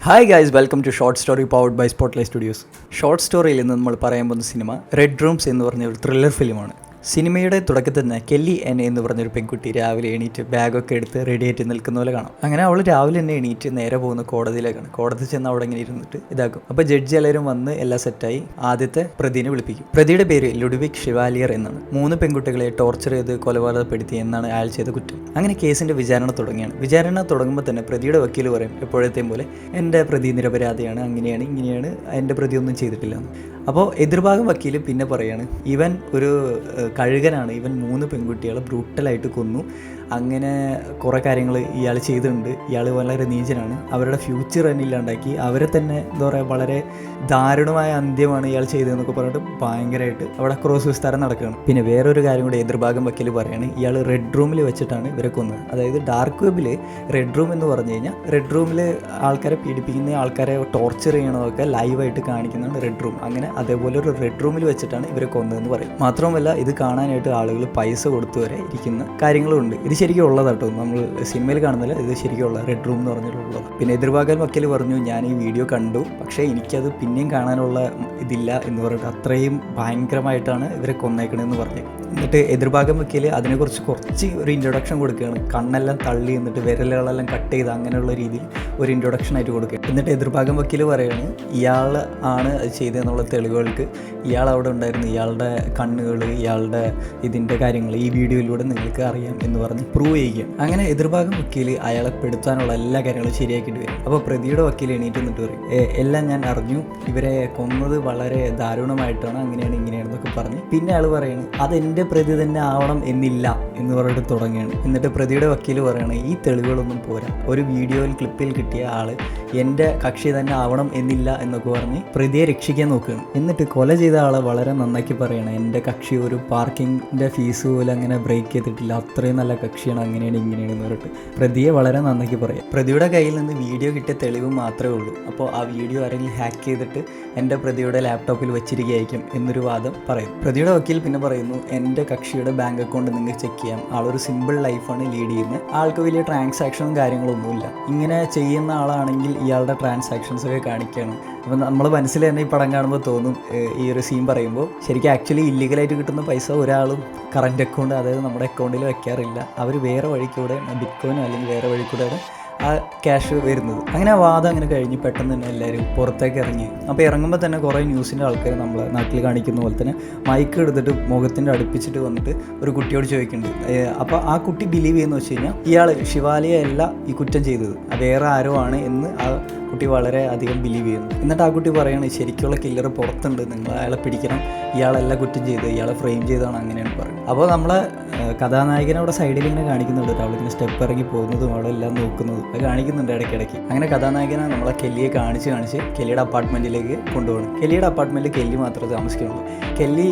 Hi guys, welcome to short story powered by spotlight studios. Short സ്റ്റോറിയിൽ നിന്ന് നമ്മൾ പറയാൻ പോകുന്ന സിനിമ റെഡ് റൂംസ് എന്ന് പറഞ്ഞ ഒരു ത്രില്ലർ ഫിലിമാണ്. സിനിമയുടെ തുടക്കത്തിൽ തന്നെ കെല്ലി എൻ എന്ന് പറഞ്ഞൊരു പെൺകുട്ടി രാവിലെ എണീറ്റ് ബാഗൊക്കെ എടുത്ത് റെഡി ആയിട്ട് നിൽക്കുന്ന പോലെ കാണാം. അങ്ങനെ അവൾ രാവിലെ തന്നെ എണീറ്റ് നേരെ പോകുന്ന കോടതിയിലേക്കാണ്. കോടതി ചെന്ന് അവിടെ ഇങ്ങനെ ഇരുന്നിട്ട് ഇതാക്കും. അപ്പോൾ ജഡ്ജി എല്ലാവരും വന്ന് എല്ലാം സെറ്റായി ആദ്യത്തെ പ്രതിനെ വിളിപ്പിക്കും. പ്രതിയുടെ പേര് ലുഡ്വിക് ഷിവാലിയർ എന്നാണ്. 3 പെൺകുട്ടികളെ ടോർച്ചർ ചെയ്ത് കൊലപാതകപ്പെടുത്തി എന്നാണ് അയാൾ ചെയ്ത കുറ്റം. അങ്ങനെ കേസിന്റെ വിചാരണ തുടങ്ങിയാണ്. വിചാരണ തുടങ്ങുമ്പോൾ തന്നെ പ്രതിയുടെ വക്കീൽ പറയും എപ്പോഴത്തെയും പോലെ എൻ്റെ പ്രതി നിരപരാധിയാണ്, അങ്ങനെയാണ് ഇങ്ങനെയാണ്, എൻ്റെ പ്രതി ഒന്നും ചെയ്തിട്ടില്ല എന്ന്. അപ്പോൾ എതിർഭാഗം വക്കീൽ പിന്നെ പറയാണ് ഇവൻ ഒരു കഴുകനാണ്, ഇവൻ 3 പെൺകുട്ടികളെ ബ്രൂട്ടലായിട്ട് കൊന്നു, അങ്ങനെ കുറേ കാര്യങ്ങൾ ഇയാൾ ചെയ്തിട്ടുണ്ട്, ഇയാൾ വളരെ നീചനാണ്, അവരുടെ ഫ്യൂച്ചർ തന്നെ ഇല്ലാണ്ടാക്കി, അവരെ തന്നെ എന്താ പറയുക വളരെ ദാരുണമായ അന്ത്യമാണ് ഇയാൾ ചെയ്തതെന്നൊക്കെ പറഞ്ഞിട്ട് ഭയങ്കരമായിട്ട് അവിടെ ക്രോസ് വിസ്താരം നടക്കുകയാണ്. പിന്നെ വേറൊരു കാര്യം കൂടി എതിർഭാഗം വക്കീൽ പറയാണ് ഇയാൾ റെഡ് റൂമിൽ വെച്ചിട്ടാണ് ഇവരെ കൊന്നത്. അതായത് ഡാർക്ക് വെബിൽ റെഡ് റൂം എന്ന് പറഞ്ഞു കഴിഞ്ഞാൽ റെഡ് റൂമിൽ ആൾക്കാരെ പീഡിപ്പിക്കുന്ന, ആൾക്കാരെ ടോർച്ചർ ചെയ്യണതൊക്കെ ലൈവായിട്ട് കാണിക്കുന്നതാണ് റെഡ് റൂം. അങ്ങനെ അതേപോലെ ഒരു റെഡ് റൂമിൽ വെച്ചിട്ടാണ് ഇവരെ കൊന്നതെന്ന് പറയും. മാത്രമല്ല ഇത് കാണാനായിട്ട് ആളുകൾ പൈസ കൊടുത്തു വരെ ഇരിക്കുന്ന കാര്യങ്ങളുണ്ട്. ഇത് ശരിക്കും ഉള്ളതാട്ടോ, നമ്മൾ സിനിമയിൽ കാണുന്നില്ല, ഇത് ശരിക്കും ഉള്ള റെഡ് റൂം എന്ന് പറഞ്ഞിട്ടുള്ളത്. പിന്നെ എതിർഭാഗം വക്കീൽ പറഞ്ഞു ഞാൻ ഈ വീഡിയോ കണ്ടു, പക്ഷേ എനിക്കത് പിന്നെയും കാണാനുള്ള ഇതില്ല എന്ന് പറഞ്ഞിട്ട് അത്രയും ഭയങ്കരമായിട്ടാണ് ഇവരെ കൊന്നേക്കണമെന്ന് പറഞ്ഞു. എന്നിട്ട് എതിർഭാഗം വക്കീൽ അതിനെക്കുറിച്ച് ഒരു ഇൻട്രൊഡക്ഷൻ കൊടുക്കുകയാണ്. കണ്ണെല്ലാം തള്ളി എന്നിട്ട് വിരലുകളെല്ലാം കട്ട് ചെയ്ത് അങ്ങനെയുള്ള രീതിയിൽ ഒരു ഇൻട്രൊഡക്ഷൻ ആയിട്ട് കൊടുക്കുകയാണ്. എന്നിട്ട് എതിർഭാഗം വക്കീൽ പറയുകയാണ് ഇയാൾ ആണ് അത് ചെയ്തതെന്നുള്ള തെളിവുകൾക്ക് ഇയാൾ അവിടെ ഉണ്ടായിരുന്നു, ഇയാളുടെ കണ്ണുകൾ, ഇയാളുടെ ഇതിൻ്റെ കാര്യങ്ങൾ ഈ വീഡിയോയിലൂടെ നിങ്ങൾക്ക് അറിയാം എന്ന് പറഞ്ഞ് പ്രൂവ് ചെയ്യുകയാണ്. അങ്ങനെ എതിർഭാഗം വക്കീൽ അയാളെ പെടുത്താനുള്ള എല്ലാ കാര്യങ്ങളും ശരിയാക്കിയിട്ട് വരും. അപ്പോൾ പ്രതിയുടെ വക്കീൽ എണീറ്റ് നിന്നിട്ട് പറയും എല്ലാം ഞാൻ അറിഞ്ഞു, ഇവരെ കൊന്നത് വളരെ ദാരുണമായിട്ടാണ്, അങ്ങനെയാണ് ഇങ്ങനെയാണെന്നൊക്കെ പറഞ്ഞ് പിന്നെ അയാൾ പറയുന്നത് അതെൻ്റെ പ്രതി തന്നെ ആവണം എന്നില്ല എന്ന് പറഞ്ഞിട്ട് തുടങ്ങുകയാണ്. എന്നിട്ട് പ്രതിയുടെ വക്കീൽ പറയണത് ഈ തെളിവുകളൊന്നും പോരാ, ഒരു വീഡിയോയിൽ ക്ലിപ്പിൽ കിട്ടിയ ആള് എൻ്റെ കക്ഷി തന്നെ ആവണം എന്നില്ല എന്നൊക്കെ പറഞ്ഞ് പ്രതിയെ രക്ഷിക്കാൻ നോക്കുകയാണ്. എന്നിട്ട് കൊല ചെയ്ത ആളെ വളരെ നന്നാക്കി പറയണം എൻ്റെ കക്ഷി ഒരു പാർക്കിങ്ങിൻ്റെ ഫീസ് പോലും അങ്ങനെ ബ്രേക്ക് ചെയ്തിട്ടില്ല, അത്രയും നല്ല കക്ഷിയാണ്, അങ്ങനെയാണ് ഇങ്ങനെയാണെന്ന് പറഞ്ഞിട്ട് പ്രതിയെ വളരെ നന്നാക്കി പറയാം. പ്രതിയുടെ കയ്യിൽ നിന്ന് വീഡിയോ കിട്ടിയ തെളിവ് മാത്രമേ ഉള്ളൂ. അപ്പോൾ ആ വീഡിയോ ആരെങ്കിലും ഹാക്ക് ചെയ്തിട്ട് എൻ്റെ പ്രതിയുടെ ലാപ്ടോപ്പിൽ വെച്ചിരിക്കുകയായിരിക്കും എന്നൊരു വാദം പറയും. പ്രതിയുടെ വക്കീൽ പിന്നെ പറയുന്നു എൻ്റെ കക്ഷിയുടെ ബാങ്ക് അക്കൗണ്ട് നിങ്ങൾക്ക് ചെക്ക് ചെയ്യാം, ആളൊരു സിമ്പിൾ ലൈഫാണ് ലീഡ് ചെയ്യുന്നത്, ആൾക്ക് വലിയ ട്രാൻസാക്ഷനും കാര്യങ്ങളൊന്നുമില്ല, ഇങ്ങനെ ചെയ്യുന്ന ആളാണെങ്കിൽ ഇയാളുടെ ട്രാൻസാക്ഷൻസ് ഒക്കെ കാണിക്കുകയാണ്. അപ്പം നമ്മൾ മനസ്സിൽ തന്നെ ഈ പടം കാണുമ്പോൾ തോന്നും ഈ ഒരു സീൻ പറയുമ്പോൾ ശരിക്കും ആക്ച്വലി ഇല്ലീഗലായിട്ട് കിട്ടുന്ന പൈസ ഒരാളും കറൻറ്റ് അക്കൗണ്ട്, അതായത് നമ്മുടെ അക്കൗണ്ടിൽ വെക്കാറില്ല, അവർ വേറെ വഴിക്കൂടെ ബിറ്റ്കോയിനോ അല്ലെങ്കിൽ വേറെ വഴിക്കൂടെയാണ് ആ ക്യാഷ് വരുന്നത്. അങ്ങനെ ആ വാദം അങ്ങനെ കഴിഞ്ഞ് പെട്ടെന്ന് തന്നെ എല്ലാവരും പുറത്തേക്ക് ഇറങ്ങി. അപ്പോൾ ഇറങ്ങുമ്പോൾ തന്നെ കുറേ ന്യൂസിൻ്റെ ആൾക്കാർ നമ്മളെ നാട്ടിൽ കാണിക്കുന്ന പോലെ തന്നെ മൈക്ക് എടുത്തിട്ട് മുഖത്തിൻ്റെ അടുപ്പിച്ചിട്ട് വന്നിട്ട് ഒരു കുട്ടിയോട് ചോദിക്കുന്നുണ്ട്. അപ്പോൾ ആ കുട്ടി ബിലീവ് ചെയ്യുന്ന വെച്ച് കഴിഞ്ഞാൽ ഇയാൾ ശിവാലിയ അല്ല ഈ കുറ്റം ചെയ്തത്, വേറെ ആരോ ആണ് എന്ന് ആ കുട്ടി വളരെ അധികം ബിലീവ് ചെയ്യുന്നു. എന്നിട്ട് ആ കുട്ടി പറയുകയാണ് ശരിക്കുള്ള കില്ലർ പുറത്തുണ്ട്, നിങ്ങൾ അയാളെ പിടിക്കണം, ഇയാളെല്ലാം കുറ്റം ചെയ്ത് ഇയാളെ ഫ്രെയിം ചെയ്താണ്, അങ്ങനെയാണ് പറയുന്നത്. അപ്പോൾ നമ്മളെ കഥാനായകനെ അവിടെ സൈഡിൽ ഇങ്ങനെ കാണിക്കുന്നുണ്ട്, അവളിങ്ങനെ സ്റ്റെപ്പ് ഇറങ്ങി പോകുന്നതും അവിടെ എല്ലാം നോക്കുന്നതും അത് കാണിക്കുന്നുണ്ട് ഇടയ്ക്കിടയ്ക്ക്. അങ്ങനെ കഥാനായകനെ നമ്മളെ കെല്ലിയെ കാണിച്ച് കെല്ലിയുടെ അപ്പാർട്ട്മെൻറ്റിലേക്ക് കൊണ്ടുപോകണം. കെല്ലിയുടെ അപ്പാർട്ട്മെൻറ്റിൽ കെല്ലി മാത്രമേ താമസിക്കുന്നുള്ളൂ. കെല്ലി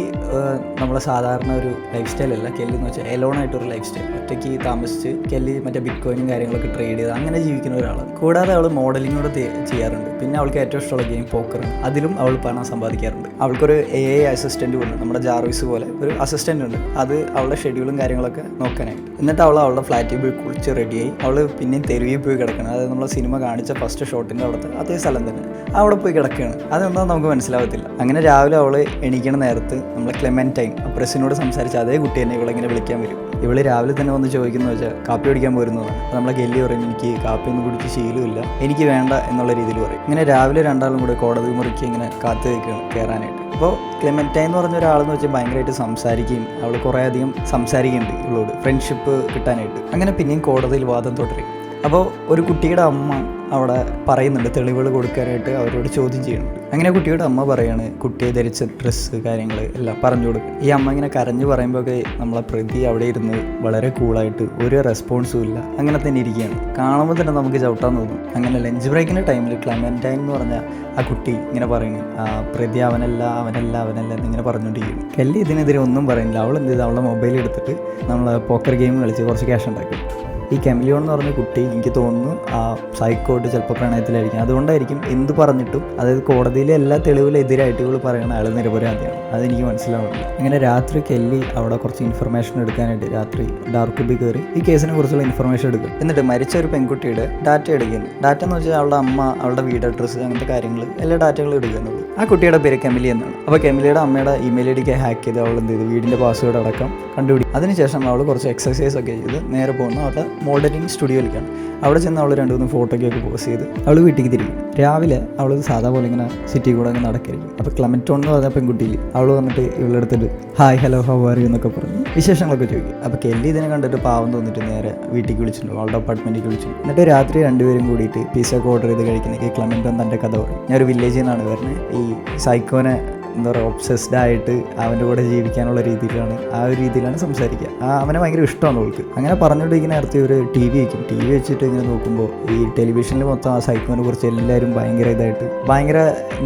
നമ്മളെ സാധാരണ ഒരു ലൈഫ് സ്റ്റൈലല്ല, കെല്ലി എന്ന് വെച്ചാൽ എലോണായിട്ടൊരു ലൈഫ് സ്റ്റൈൽ, ഒറ്റയ്ക്ക് താമസിച്ച് കെല്ലി മറ്റേ ബിറ്റ്കോയിനും കാര്യങ്ങളൊക്കെ ട്രേഡ് ചെയ്ത് അങ്ങനെ ജീവിക്കുന്ന ഒരാളാണ്. കൂടാതെ അവൾ മോഡലിങ്ങോട് ചെയ്യാറുണ്ട്. പിന്നെ അവൾക്ക് ഏറ്റവും ഇഷ്ടമുള്ള ഗെയിം പോക്കറാണ്, അതിലും അവൾ പണം സമ്പാദിക്കാറുണ്ട്. അവൾക്കൊരു AI അസിസ്റ്റൻറ്റ് ഉണ്ട്, നമ്മുടെ ജാർവിസ് പോലെ ഒരു അസിസ്റ്റൻ്റ് ഉണ്ട്, അത് അവളുടെ ഷെഡ്യൂളും കാര്യങ്ങളൊക്കെ നോക്കാനായിട്ട്. എന്നിട്ട് അവളുടെ ഫ്ലാറ്റിൽ പോയി കുളിച്ച് റെഡിയായി അവൾ പിന്നെയും തെരുവിൽ പോയി കിടക്കണം. അതായത് നമ്മൾ സിനിമ കാണിച്ച ഫസ്റ്റ് ഷോട്ടിൻ്റെ അവിടുത്തെ അതേ സ്ഥലം തന്നെ അവിടെ പോയി കിടക്കുകയാണ്. അതെന്താ നമുക്ക് മനസ്സിലാവത്തില്ല. അങ്ങനെ രാവിലെ അവൾ എണീക്കണ നേരത്ത് നമ്മളെ ക്ലെമൻറ്റൈൻ ആ പ്രസിനോട് സംസാരിച്ച് അതേ കുട്ടി തന്നെ ഇവളിങ്ങനെ വിളിക്കാൻ വരും. ഇവള് രാവിലെ തന്നെ വന്ന് ചോദിക്കുന്ന വെച്ചാൽ കാപ്പി കുടിക്കാൻ പോരുന്നതാണ്. അപ്പോൾ നമ്മളെ കെല്ലി പറയും എനിക്ക് കാപ്പിയൊന്നും കുടിച്ച് ശീലമില്ല, എനിക്ക് വേണ്ട എന്നുള്ള രീതിയിൽ പറയും. ഇങ്ങനെ രാവിലെ രണ്ടാളും കൂടെ കോടതി മുറിക്ക് ഇങ്ങനെ കാത്തു നിൽക്കുകയാണ് കയറാനായിട്ട്. അപ്പോൾ ക്ലെമൻറ്റൈൻ എന്ന് പറഞ്ഞ ഒരാളെന്ന് വെച്ചാൽ ഭയങ്കരമായിട്ട് സംസാരിക്കുകയും അവൾ കുറേ അധികം സംസാരിക്കുന്നുണ്ട് ഇവളോട് ഫ്രണ്ട്ഷിപ്പ് കിട്ടാനായിട്ട്. അങ്ങനെ പിന്നെയും കോടതിയിൽ വാദം തുടരും. അപ്പോൾ ഒരു കുട്ടിയുടെ അമ്മ അവിടെ പറയുന്നുണ്ട്, തെളിവുകൾ കൊടുക്കാനായിട്ട് അവരോട് ചോദ്യം ചെയ്യുന്നുണ്ട്. അങ്ങനെ കുട്ടിയുടെ അമ്മ പറയാണ് കുട്ടിയെ ധരിച്ച ഡ്രസ്സ് കാര്യങ്ങൾ എല്ലാം പറഞ്ഞു കൊടുക്കും. ഈ അമ്മ ഇങ്ങനെ കരഞ്ഞു പറയുമ്പോഴൊക്കെ നമ്മളെ പ്രതി അവിടെ ഇരുന്ന് വളരെ കൂളായിട്ട് ഒരു റെസ്പോൺസും ഇല്ല, അങ്ങനെ തന്നെ ഇരിക്കുകയാണ്. കാണുമ്പോൾ തന്നെ നമുക്ക് ചവിട്ടാൻ തോന്നും. അങ്ങനെ ലഞ്ച് ബ്രേക്കിൻ്റെ ടൈമിൽ ക്ലെമൻറ്റൈൻ എന്ന് പറഞ്ഞ ആ കുട്ടി ഇങ്ങനെ പറയുന്നു പ്രതി അവനല്ല എന്നിങ്ങനെ പറഞ്ഞുകൊണ്ടിരിക്കുന്നു. കെല്ലി ഇതിനെതിരെ ഒന്നും പറയുന്നില്ല. അവൾ എന്ത് ചെയ്ത് അവളുടെ മൊബൈൽ എടുത്തിട്ട് നമ്മൾ പോക്കർ ഗെയിം കളിച്ച് കുറച്ച് ക്യാഷ് ഉണ്ടാക്കും. ഈ കെമിലിയോൺ എന്ന് പറഞ്ഞ കുട്ടി എനിക്ക് തോന്നുന്നു ആ സൈക്കോട്ട് ചിലപ്പോൾ പ്രണയത്തിലായിരിക്കും. അതുകൊണ്ടായിരിക്കും എന്ത് പറഞ്ഞിട്ടും, അതായത് കോടതിയിലെ എല്ലാ തെളിവിലെതിരായിട്ട് ഇവൾ പറയുന്ന ആൾ നിരപരാധിയാണ്. അതെനിക്ക് മനസ്സിലാവുന്നില്ല. അങ്ങനെ രാത്രി കെല്ലി അവിടെ കുറച്ച് ഇൻഫർമേഷൻ എടുക്കാനായിട്ട് രാത്രി ഡാർക്ക് വെബിൽ കയറി ഈ കേസിനെ കുറിച്ചുള്ള ഇൻഫർമേഷൻ എടുക്കും. എന്നിട്ട് മരിച്ച ഒരു പെൺകുട്ടിയുടെ ഡാറ്റ എടുക്കുന്നു. ഡാറ്റ എന്ന് വെച്ചാൽ അവളുടെ അമ്മ, അവളുടെ വീട് അഡ്രസ്സ്, അങ്ങനത്തെ കാര്യങ്ങൾ എല്ലാ ഡാറ്റകളും എടുക്കുന്നുള്ളൂ. ആ കുട്ടിയുടെ പേര് കെമിലി എന്നാണ്. അപ്പോൾ കെമിലിയുടെ അമ്മയുടെ ഇമെയിൽ ഐ ഡിക്ക് ഹാക്ക് ചെയ്ത് അവൾ എന്ത് ചെയ്തു, വീടിൻ്റെ പാസ്വേഡ് അടക്കം കണ്ടുപിടിക്കും. അതിനുശേഷം അവൾ കുറച്ച് എക്സസൈസ് ഒക്കെ ചെയ്ത് നേരെ പോകുന്ന അവളുടെ മോഡലിംഗ് സ്റ്റുഡിയോയിലേക്കാണ്. അവിടെ ചെന്ന് അവൾ 2-3 ഫോട്ടോയ്ക്കൊക്കെ പോസ്റ്റ് ചെയ്ത് അവൾ വീട്ടിലേക്ക് തിരിക്കും. രാവിലെ അവൾ സാധാ പോലെ ഇങ്ങനെ സിറ്റി കൂടെ അങ്ങ് നടക്കായിരിക്കും. അപ്പോൾ ക്ലെമറ്റോൺ എന്ന് പറഞ്ഞ പെൺകുട്ടിയിൽ അവൾ വന്നിട്ട് ഇവളുടെ അടുത്തിട്ട് hi hello how are you എന്നൊക്കെ പറഞ്ഞ് വിശേഷങ്ങളൊക്കെ ചോദിക്കും. അപ്പോൾ കെല്ലി ഇതിനെ കണ്ടിട്ട് പാവം തോന്നിട്ട് നേരെ വീട്ടിലേക്ക് വിളിച്ചിട്ടുണ്ടോ, അവളുടെ അപ്പാർട്ട്മെൻറ്റിലേക്ക് വിളിച്ചു. എന്നിട്ട് രാത്രി 2 പേരും കൂടിയിട്ട് പിസ്സ ഒക്കെ ഓർഡർ ചെയ്ത് കഴിക്കുന്നതൊക്കെ ക്ലെമറ്റോൺ തൻ്റെ കഥ പറയും. ഞാൻ ഒരു വില്ലേജിൽ നിന്നാണ് വരുന്നത്. ഈ സൈക്കോനെ എന്താ പറയുക, ഒബ്സസ്ഡ് ആയിട്ട് അവൻ്റെ കൂടെ ജീവിക്കാനുള്ള രീതിയിലാണ്, ആ ഒരു രീതിയിലാണ് സംസാരിക്കുക. അവനെ ഭയങ്കര ഇഷ്ടമാണ് അവൾക്ക്. അങ്ങനെ പറഞ്ഞുകൊണ്ടിരിക്കുന്ന നേരത്തെ ഒരു ടി വി വയ്ക്കും. ടി വി വെച്ചിട്ട് ഇങ്ങനെ നോക്കുമ്പോൾ ഈ ടെലിവിഷനിൽ മൊത്തം ആ സൈക്കോനെ കുറിച്ച് എല്ലാവരും ഭയങ്കര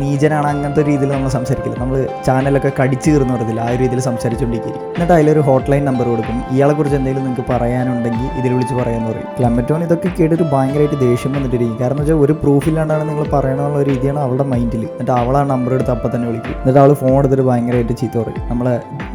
നീചനാണ്, അങ്ങനത്തെ രീതിയിൽ നമ്മൾ സംസാരിക്കില്ല. നമ്മൾ ചാനലൊക്കെ കടിച്ചു കീർന്ന് പറയത്തില്ല, ആ ഒരു രീതിയിൽ സംസാരിച്ചുകൊണ്ടിരിക്കും. എന്നിട്ട് അതിലൊരു ഹോട്ട് ലൈൻ നമ്പർ കൊടുക്കും. ഇയാളെക്കുറിച്ച് എന്തെങ്കിലും നിങ്ങൾക്ക് പറയാനുണ്ടെങ്കിൽ ഇതിൽ വിളിച്ച് പറയാമെന്ന് പറയും. ക്ലെമറ്റോൺ ഇതൊക്കെ കേട്ടിട്ട് ഭയങ്കരമായിട്ട് ദേഷ്യം വന്നിട്ടിരിക്കും. കാരണം വെച്ചാൽ ഒരു പ്രൂഫില്ലാണ്ടാണ് നിങ്ങൾ പറയണമെന്നുള്ള രീതിയാണ് അവളുടെ മൈൻഡിൽ. എന്നിട്ട് അവൾ ആ നമ്പർ എടുത്ത് അപ്പം തന്നെ വിളിക്കും. എന്നിട്ട് അവൾ ഫോൺ എടുത്തിട്ട് ഭയങ്കരമായിട്ട് ചീത്ത പറയും. നമ്മളെ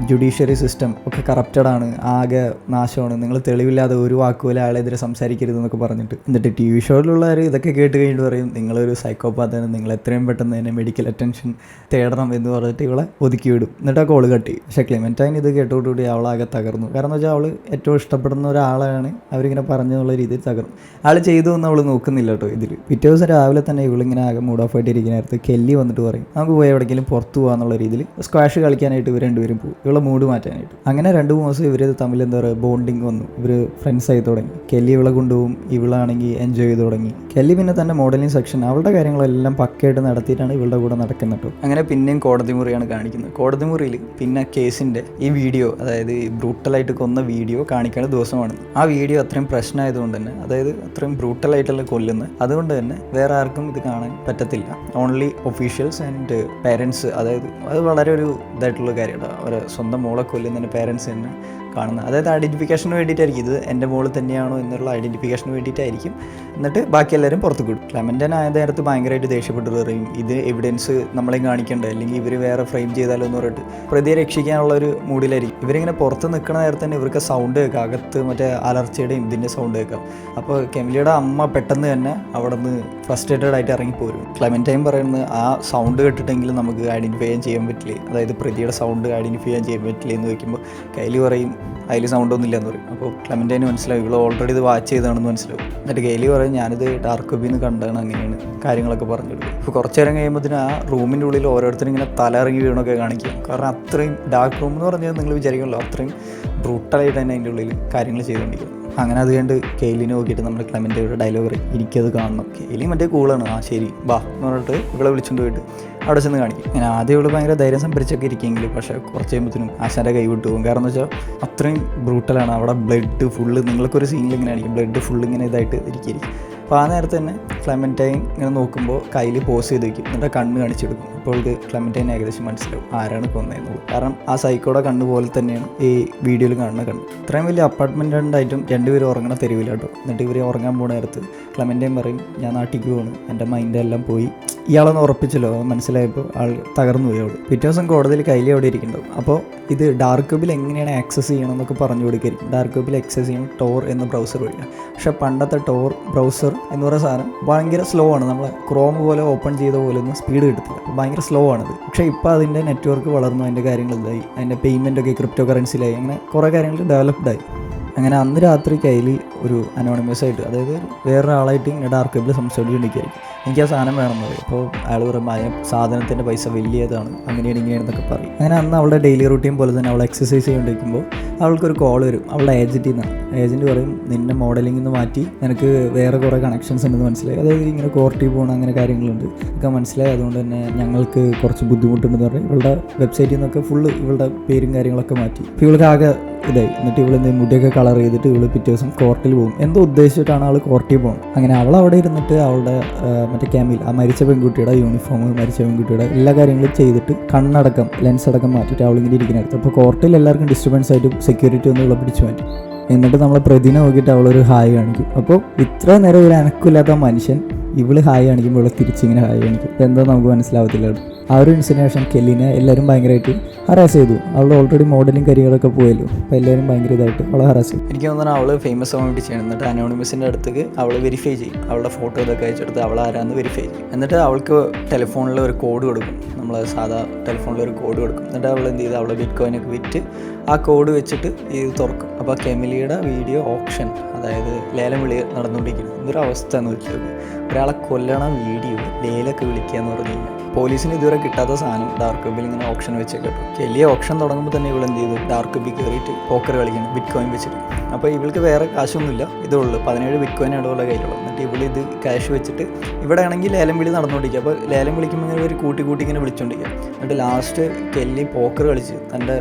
ജുഡീഷ്യറി സിസ്റ്റം ഒക്കെ കറപ്റ്റഡാണ്, ആകെ നാശമാണ്, നിങ്ങൾ തെളിവില്ലാതെ ഒരു വാക്കുപോലെ അയാളെതിരെ സംസാരിക്കരുതെന്നൊക്കെ പറഞ്ഞിട്ട്. എന്നിട്ട് ടി വി ഷോയിലുള്ളവർ ഇതൊക്കെ കേട്ട് കഴിഞ്ഞിട്ട് പറയും, നിങ്ങളൊരു സൈക്കോപാത്താണ്, നിങ്ങൾ എത്രയും പെട്ടെന്ന് തന്നെ മെഡിക്കൽ അറ്റൻഷൻ തേടണം എന്ന് പറഞ്ഞിട്ട് ഇവളെ ഒതുക്കി വിടും. എന്നിട്ട് ആ കോള് കട്ട് ചെയ്യും. പക്ഷേ ക്ലെമന്റൈൻ ഇത് കേട്ടോടുകൂടി അവളാകെ തകർന്നു. കാരണം എന്ന് വെച്ചാൽ അവൾ ഏറ്റവും ഇഷ്ടപ്പെടുന്ന ഒരാളാണ് അവരിങ്ങനെ പറഞ്ഞുള്ള രീതിയിൽ തകർന്നു. ആൾ ചെയ്തു എന്ന് അവൾ നോക്കുന്നില്ല കേട്ടോ ഇതിൽ. പിറ്റേ ദിവസം രാവിലെ തന്നെ ഇവളിങ്ങനെ ആകെ മൂഡ് ഓഫ് ആയിട്ട് ഇരിക്കുന്ന നേരത്ത് കെല്ലി വന്നിട്ട് പറയും, നമുക്ക് പോയി എവിടെയെങ്കിലും പുറത്ത് പോകാന്നുള്ള രീതിയിൽ സ്ക്വാഷ് കളിക്കാനായിട്ട് ഇവർ 2 പേരും പോകും, ഇവളെ മൂഡ് മാറ്റാനായിട്ട്. അങ്ങനെ 2-3 ദിവസം ഇവർ തമ്മിൽ എന്താ പറയുക, ബോണ്ടിങ് വന്നു. ഇവർ ഫ്രണ്ട്സ് ആയി തുടങ്ങി. കെല്ലി ഇവളെ കൊണ്ടുപോകും, ഇവളാണെങ്കിൽ എൻജോയ് ചെയ്ത് തുടങ്ങി. കെല്ലി പിന്നെ തന്നെ മോഡലിംഗ് സെക്ഷൻ അവളുടെ കാര്യങ്ങളെല്ലാം പക്കയായിട്ട് നടത്തിയിട്ടാണ് ഇവളുടെ കൂടെ നടക്കുന്നത് കേട്ടോ. അങ്ങനെ പിന്നെയും കോടതി മുറിയാണ് കാണിക്കുന്നത്. കോടതി മുറിയിൽ പിന്നെ കേസിൻ്റെ ഈ വീഡിയോ, അതായത് ബ്രൂട്ടലായിട്ട് കൊന്ന വീഡിയോ കാണിക്കേണ്ട ദിവസമാണ്. ആ വീഡിയോ അത്രയും പ്രശ്നമായതുകൊണ്ട് തന്നെ, അതായത് അത്രയും ബ്രൂട്ടലായിട്ടല്ല കൊല്ലുന്നത്, അതുകൊണ്ട് തന്നെ വേറെ ആർക്കും ഇത് കാണാൻ പറ്റത്തില്ല. Only officials and parents. അതായത് അത് വളരെ ഒരു ഇതായിട്ടുള്ള കാര്യമാണ്. അവരെ സ്വന്തം മോളെ കൊല്ലുന്നതിന് പേരൻസ് തന്നെ കാണുന്നത്. അതായത് ഐഡൻറ്റിഫിക്കേഷന് വേണ്ടിയിട്ടായിരിക്കും, ഇത് എൻ്റെ മോള് തന്നെയാണോ എന്നുള്ള ഐഡൻറ്റിഫിക്കേഷന് വേണ്ടിയിട്ടായിരിക്കും. എന്നിട്ട് ബാക്കി എല്ലാവരും പുറത്ത് കൂടും. ക്ലെമന്റൈൻ ആയ നേരത്ത് ഭയങ്കരമായിട്ട് ദേഷ്യപ്പെട്ട് പറയും, ഇത് എവിഡൻസ് നമ്മളെ കാണിക്കണ്ട, അല്ലെങ്കിൽ ഇവർ വേറെ ഫ്രെയിം ചെയ്താലോ എന്ന് പറഞ്ഞിട്ട് പ്രതിയെ രക്ഷിക്കാനുള്ള ഒരു മൂഡിലായിരിക്കും. ഇവരിങ്ങനെ പുറത്ത് നിൽക്കുന്ന നേരത്ത് തന്നെ ഇവർക്ക് സൗണ്ട് കേൾക്കാം, അകത്ത് മറ്റേ അലർച്ചയുടെയും ഇതിൻ്റെ സൗണ്ട് കേൾക്കാം. അപ്പോൾ കെമിലിയുടെ അമ്മ പെട്ടെന്ന് തന്നെ അവിടെ നിന്ന് ഫ്രസ്ട്രേറ്റഡ് ആയിട്ട് ഇറങ്ങിപ്പോരും. ക്ലെമന്റൈൻ പറയുന്നത് ആ സൗണ്ട് കേട്ടിട്ടെങ്കിലും നമുക്ക് ഐഡൻറ്റിഫൈ ചെയ്യാൻ പറ്റില്ല, അതായത് പ്രതിയുടെ സൗണ്ട് ഐഡൻറ്റിഫൈ ചെയ്യാൻ പറ്റില്ല എന്ന് വയ്ക്കുമ്പോൾ കയ്യിൽ പറയും അതിൽ സൗണ്ടൊന്നും ഇല്ല എന്ന് പറയും. അപ്പോൾ ക്ലെമന്റൈന് മനസ്സിലാവും ഇവൾ ഓൾറെഡി ഇത് വാച്ച് ചെയ്താണെന്ന് മനസ്സിലാവും. എന്നിട്ട് കെയ്ലി പറയും, ഞാനിത് ഡാർക്ക് വെബിൽ നിന്ന് കണ്ടാണ്, അങ്ങനെയാണ് കാര്യങ്ങളൊക്കെ പറഞ്ഞെടുക്കും. അപ്പോൾ കുറച്ച് നേരം കഴിയുമ്പോൾ ആ റൂമിൻ്റെ ഉള്ളിൽ ഓരോരുത്തരും ഇങ്ങനെ തല ഇറങ്ങി വീണൊക്കെ കാണിക്കും. കാരണം അത്രയും ഡാർക്ക് റൂം എന്ന് പറഞ്ഞാൽ നിങ്ങൾ വിചാരിക്കുമല്ലോ, അത്രയും ബ്രൂട്ടലായിട്ട് തന്നെ അതിൻ്റെ ഉള്ളിൽ കാര്യങ്ങൾ ചെയ്തുകൊണ്ടിരിക്കും. അങ്ങനെ അത് കണ്ട് കെയ്ലിനെ നോക്കിയിട്ട് നമ്മുടെ ക്ലെമന്റൈയുടെ ഡയലോഗ് എനിക്കത് കാണണം. കെയ്ലി മറ്റേ കൂളാണ്, ആ ശരി ബാ എന്ന് പറഞ്ഞിട്ട് ഇവളെ വിളിച്ചുകൊണ്ട് പോയിട്ട് അവിടെ ചെന്ന് കാണിക്കും. അങ്ങനെ ആദ്യം ഇവള് ഭയങ്കര ധൈര്യം സംഭരിച്ചൊക്കെ ഇരിക്കുമെങ്കിലും പക്ഷേ കുറച്ച് കഴിയുമ്പോഴത്തേനും ആശാൻ്റെ കൈ വിട്ടു പോകും. കാരണം എന്ന് വെച്ചാൽ അത്രയും ബ്രൂട്ടലാണ്. അവിടെ ബ്ലഡ് ഫുള്ള്, നിങ്ങൾക്കൊരു സീനിൽ ഇങ്ങനെ ആയിരിക്കും ബ്ലഡ് ഫുള്ള് ഇങ്ങനെ ഇതായിട്ട് ഇരിക്കും. അപ്പോൾ ആ നേരത്ത് തന്നെ ക്ലെമന്റൈൻ ഇങ്ങനെ നോക്കുമ്പോൾ കയ്യിൽ പോസ് ചെയ്ത് വയ്ക്കും, എന്നിട്ട് കണ്ണ് കാണിച്ചെടുക്കും. അപ്പോൾ ഇത് ക്ലെമന്റൈൻ ഏകദേശം മനസ്സിലാവും ആരാണ് കൊന്നതെന്നുള്ളത്. കാരണം ആ സൈക്കോടെ കണ്ണ് പോലെ തന്നെയാണ് ഈ വീഡിയോയിൽ കാണുന്ന കണ്ണ്. ഇത്രയും വലിയ അപ്പാർട്ട്മെൻറ്റ് ഉണ്ടായിട്ടും 2 പേരും ഉറങ്ങണ തെരുവില്ല കേട്ടോ. എന്നിട്ട് ഇവർ ഉറങ്ങാൻ പോകുന്ന നേരത്ത് ക്ലെമന്റൈൻ പറയും, ഞാൻ നാട്ടിലേക്ക് പോകുന്നു, എൻ്റെ മൈൻഡെല്ലാം പോയി. ഇയാളൊന്ന് ഉറപ്പിച്ചല്ലോ, മനസ്സിലായപ്പോൾ ആൾ തകർന്നു പോയി. അവൾ പിറ്റേ ദിവസം കോടതിയിൽ കയ്യിൽ അവിടെ ഇരിക്കുന്നുണ്ടാവും. അപ്പോൾ ഇത് ഡാർക്ക് വെബിൽ എങ്ങനെയാണ് ആക്സസ് ചെയ്യണം എന്നൊക്കെ പറഞ്ഞു കൊടുക്കായിരിക്കും. ഡാർക്ക് വെബിൽ ആക്സസ് ചെയ്യണം ടോർ എന്ന ബ്രൗസർ വഴിയാണ്. പക്ഷേ പണ്ടത്തെ ടോർ ബ്രൗസർ എന്ന് പറയുന്ന സാധനം ഭയങ്കര സ്ലോ ആണ്. നമ്മളെ ക്രോം പോലെ ഓപ്പൺ ചെയ്ത പോലെ ഒന്നും സ്പീഡ് കിട്ടത്തില്ല, ഭയങ്കര സ്ലോ ആണത്. പക്ഷേ ഇപ്പോൾ അതിൻ്റെ നെറ്റ്വർക്ക് വളർന്നു, അതിൻ്റെ കാര്യങ്ങൾ ഇതായി, അതിൻ്റെ പേയ്മെൻറ്റൊക്കെ ക്രിപ്റ്റോ കറൻസിയിലായി, അങ്ങനെ കുറേ കാര്യങ്ങൾ ഡെവലപ്ഡായി. അങ്ങനെ അന്ന് രാത്രി കയ്യിൽ ഒരു അനോണിമസ് ആയിട്ട്, അതായത് വേറൊരാളായിട്ട് ഇങ്ങനെ ഡാർക്ക് വെബിൽ സംസാരിച്ചുകൊണ്ടിരിക്കുകയായിരിക്കും. എനിക്ക് ആ സാധനം വേണമെന്ന് പറയും. അപ്പോൾ അയാൾ പറയുമ്പോൾ ആ സാധനത്തിൻ്റെ പൈസ വലിയതാണ്, അങ്ങനെയാണ് ഇങ്ങനെയാണെന്നൊക്കെ പറയും. അങ്ങനെ അന്ന് അവളുടെ ഡെയിലി റൂട്ടീൻ പോലെ തന്നെ അവൾ എക്സസൈസ് ചെയ്തുകൊണ്ടിരിക്കുമ്പോൾ അവൾക്കൊരു കോൾ വരും. അവളുടെ ഏജൻറ്റിൽ നിന്നാണ്. ഏജൻറ്റ് പറയും, നിന്നെ മോഡലിംഗിൽ നിന്ന് മാറ്റി നിനക്ക് വേറെ കുറേ കണക്ഷൻസ് ഉണ്ടെന്ന് മനസ്സിലായി, അതായത് ഇങ്ങനെ കോർട്ടിൽ പോകണം, അങ്ങനെ കാര്യങ്ങളുണ്ട് ഒക്കെ മനസ്സിലായി. അതുകൊണ്ട് തന്നെ ഞങ്ങൾക്ക് കുറച്ച് ബുദ്ധിമുട്ടുണ്ടെന്ന് പറയും. ഇവളുടെ വെബ്സൈറ്റിൽ നിന്നൊക്കെ ഫുള്ള് ഇവളുടെ പേരും കാര്യങ്ങളൊക്കെ മാറ്റി. ഇപ്പോൾ ഇവൾക്ക് ആകെ ഇതായി. എന്നിട്ട് ഇവളെന്ത് മുടിയൊക്കെ കളർ ചെയ്തിട്ട് ഇവള് പിറ്റേ ദിവസം കോർട്ടിൽ പോകും. എന്തോ ഉദ്ദേശിച്ചിട്ടാണ് അവൾ കോർട്ടിൽ പോകുന്നത്. അങ്ങനെ അവൾ അവിടെ ഇരുന്നിട്ട് അവളുടെ മറ്റേ ക്യാമിൽ ആ മരിച്ച പെൺകുട്ടിയുടെ യൂണിഫോം, മരിച്ച പെൺകുട്ടിയുടെ എല്ലാ കാര്യങ്ങളും ചെയ്തിട്ട് കണ്ണടക്കം ലെൻസ് അടക്കം മാറ്റിയിട്ട് അവളിങ്ങനെ ഇരിക്കുന്നിടത്ത്. അപ്പോൾ കോർട്ടിൽ എല്ലാവർക്കും ഡിസ്റ്റർബൻസ് ആയിട്ട് സെക്യൂരിറ്റി ഒന്നും ഇവളെ പിടിച്ചു മാറ്റി. എന്നിട്ട് നമ്മളെ പ്രതിനെ നോക്കിയിട്ട് അവളൊരു ഹായ് കാണിക്കും. അപ്പോൾ ഇത്ര നേരം ഒരു അനക്കില്ലാത്ത മനുഷ്യൻ ഇവള് ഹായ് കാണിക്കുമ്പോൾ ഇവളെ തിരിച്ചിങ്ങനെ ഹായ് കാണിക്കും. എന്താ നമുക്ക് മനസ്സിലാവത്തില്ല. ആ ഒരു ഇൻസിഡേഷൻ കെല്ലിനെ എല്ലാവരും ഭയങ്കരമായിട്ട് ഹറാസ് ചെയ്തു. അവൾ ഓൾറെഡി മോഡലും കരിയറൊക്കെ പോയല്ലോ, അപ്പോൾ എല്ലാവരും ഭയങ്കര ഇതായിട്ട് അവളെ ഹറാസ് ചെയ്തു. എനിക്ക് തോന്നുന്നു അവൾ ഫേമസ് ആവാൻ വേണ്ടി ചെയ്യണം. എന്നിട്ട് അനോണിമസിൻ്റെ അടുത്തേക്ക് അവൾ വെരിഫൈ ചെയ്യും. അവളുടെ ഫോട്ടോ ഇതൊക്കെ അയച്ചെടുത്ത് അവൾ ആരാന്ന് വെരിഫൈ ചെയ്യും. എന്നിട്ട് അവൾക്ക് ടെലിഫോണിൽ ഒരു കോഡ് കൊടുക്കും. നമ്മൾ സാധാ ടെലിഫോണിൽ ഒരു കോഡ് കൊടുക്കും. എന്നിട്ട് അവൾ എന്ത് ചെയ്ത് അവളെ ബിറ്റ് കോയിനൊക്കെ വിറ്റ് ആ കോഡ് വെച്ചിട്ട് ഇത് തുറക്കും. അപ്പോൾ കെമിലിയുടെ വീഡിയോ ഓപ്ഷൻ, അതായത് ലേലം വിളി നടന്നുകൊണ്ടിരിക്കുന്നു. ഇതൊരു അവസ്ഥ എന്ന് വെച്ചാൽ ഒരാളെ കൊല്ലണ വീഡിയോ ലേലൊക്കെ വിളിക്കുക എന്ന് പറഞ്ഞു കഴിഞ്ഞാൽ പോലീസിന് ഇതുവരെ കിട്ടാത്ത സാധനം ഡാർക്ക് വെബിൽ ഇങ്ങനെ ഓപ്ഷൻ വെച്ചേക്കും. കെല്ലിയെ ഓപ്ഷൻ തുടങ്ങുമ്പോൾ തന്നെ ഇവൾ എന്ത് ചെയ്തു, ഡാർക്ക് വെബിൽ കയറിയിട്ട് പോക്കർ കളിക്കണം ബിറ്റ് കോയിൻ വെച്ചിട്ട്. അപ്പോൾ ഇവൾക്ക് വേറെ കാശൊന്നുമില്ല, ഇതുള്ളൂ 17 ബിറ്റ് കോയിൻ ഇടവുള്ള കയ്യിലുള്ളൂ. എന്നിട്ട് ഇവൾ ഇത് ക്യാഷ് വെച്ചിട്ട് ഇവിടെ ആണെങ്കിൽ ലേലം വിളി നടന്നുകൊണ്ടിരിക്കുക. അപ്പോൾ ലേലം വിളിക്കുമ്പോൾ ഇങ്ങനെ ഒരു കൂട്ടി ഇങ്ങനെ വിളിച്ചുകൊണ്ടിരിക്കുക. എന്നിട്ട് ലാസ്റ്റ് കെല്ലി പോക്കർ കളിച്ച് തൻ്റെ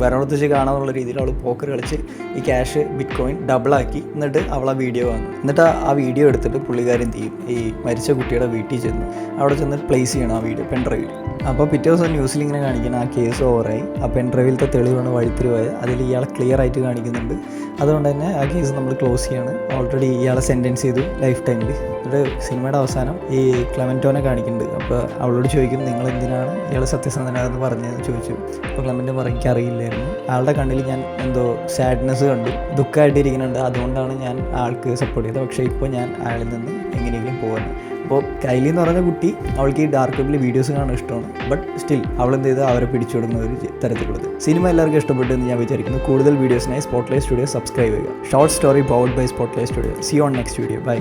വരണത്ത് വെച്ച് കാണാമെന്നുള്ള രീതിയിൽ അവൾ പോക്കർ കളിച്ച് ഈ ക്യാഷ് ബിറ്റ് കോയിൻ ഡബിളാക്കി. എന്നിട്ട് അവൾ ആ വീഡിയോ വാങ്ങും. എന്നിട്ട് ആ വീഡിയോ എടുത്തിട്ട് പുള്ളിക്കാരൻ എന്ത് ചെയ്യും, ഈ മരിച്ച കുട്ടിയുടെ വീട്ടിൽ ചെന്ന് അവിടെ ചെന്ന് പ്ലേസ് ചെയ്യണം ആ വീഡിയോ പെൻഡ്രൈവിൽ. അപ്പോൾ പിറ്റേ ദിവസം ന്യൂസിൽ ഇങ്ങനെ കാണിക്കണം ആ കേസ് ഓവറായി, ആ പെൻഡ്രൈവിലത്തെ തെളിവാണ് വഴിത്തിരിവായത്, അതിൽ ഇയാളെ ക്ലിയർ ആയിട്ട് കാണിക്കുന്നുണ്ട്. അതുകൊണ്ട് തന്നെ ആ കേസ് നമ്മൾ ക്ലോസ് ചെയ്യാണ്. ഓൾറെഡി ഇയാളെ സെൻറ്റൻസ് ചെയ്തു ലൈഫ് ടൈമിൽ. എന്നിട്ട് സിനിമയുടെ അവസാനം ഈ ക്ലെമൻറ്റോനെ കാണിക്കുന്നുണ്ട്. അപ്പോൾ അവളോട് ചോദിക്കും, നിങ്ങൾ എന്തിനാണ് ഇയാൾ സത്യസന്ധനാണെന്ന് പറഞ്ഞതെന്ന് ചോദിച്ചു. അപ്പോൾ ക്ലെമൻറ്റോ പറയും, എനിക്കറിയില്ലായിരുന്നു, ആളുടെ കണ്ണിൽ ഞാൻ എന്തോ സാഡ്നെസ് കണ്ടു, ദുഃഖമായിട്ടിരിക്കുന്നുണ്ട്, അതുകൊണ്ടാണ് ഞാൻ ആൾക്ക് സപ്പോർട്ട് ചെയ്തത്. പക്ഷേ ഇപ്പോൾ ഞാൻ അയാളിൽ നിന്ന് എങ്ങനെയെങ്കിലും പോകുന്നത്. അപ്പോൾ കൈലി എന്ന് പറഞ്ഞ കുട്ടി, അവൾക്ക് ഈ ഡാർക്ക് വെബിൽ വീഡിയോസ് കാണാൻ ഇഷ്ടമാണ്. ബട്ട് സ്റ്റിൽ അവൾ എന്ത് ചെയ്ത് അവരെ പിടിച്ചുവിടുന്ന ഒരു തരത്തിലുള്ളത്. സിനിമ എല്ലാവർക്കും ഇഷ്ടപ്പെട്ടു എന്ന് ഞാൻ വിചാരിക്കുന്നു. കൂടുതൽ വീഡിയോസിനായി സ്പോട്ട്ലൈറ്റ് സ്റ്റുഡിയോ സബ്സ്ക്രൈബ് ചെയ്യുക. Short story powered by spotlight studio. See on next video. By.